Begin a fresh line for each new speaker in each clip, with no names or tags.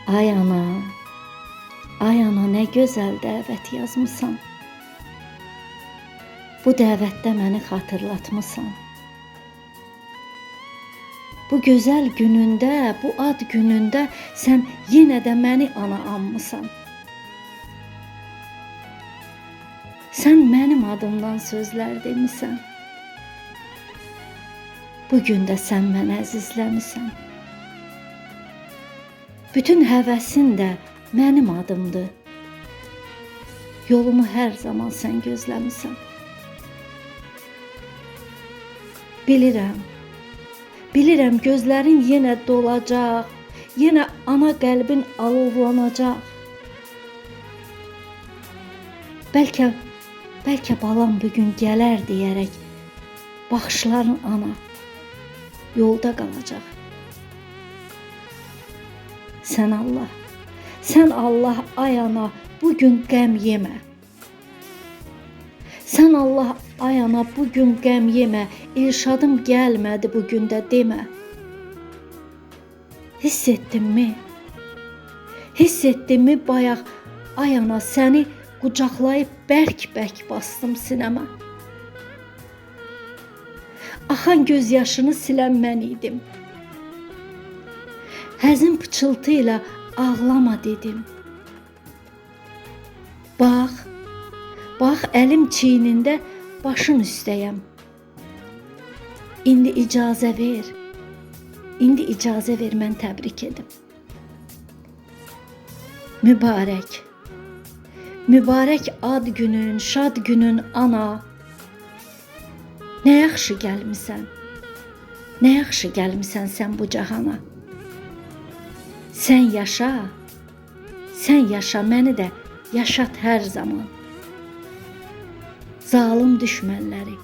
Ay ana, ay ana nə gözəl dəvət yazmısan. Bu dəvətdə məni xatırlatmısan. Bu gözəl günündə, bu ad günündə sən yenə də məni ana anmısan. Sən mənim adımdan sözlər demisən. Bugün də sən mənə əzizləmisən. Bütün həvəsin də mənim adımdır. Yolumu hər zaman sən gözləmisən. Bilirəm gözlərin yenə dolacaq, yenə ana qəlbin alovlanacaq. Bəlkə balam bugün gələr deyərək, baxışların ana yolda qalacaq. Sən Allah ay ana bugün qəm yemə. Sən Allah ay ana bugün qəm yemə, İrşadım gəlmədi bugün də demə. Hiss etdinmi bayaq ay ana səni qucaqlayıb bərk-bərk bastım sinəmə. Axan göz yaşını silən mən idim. Həzin pıçıltı ilə ağlama dedim. Bax əlim çiynində başın üstəyəm. İndi icazə ver mən təbrik edim. Mübarək ad günün, şad günün ana. Nə yaxşı gəlmisən sən bu cahana. Sən yaşa məni də yaşat hər zaman. Zalım düşmənləri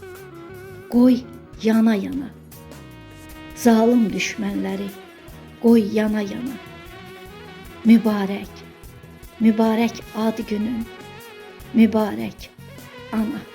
qoy yana-yana. Zalım düşmənləri qoy yana-yana. Mübarək ad günün, mübarək ana.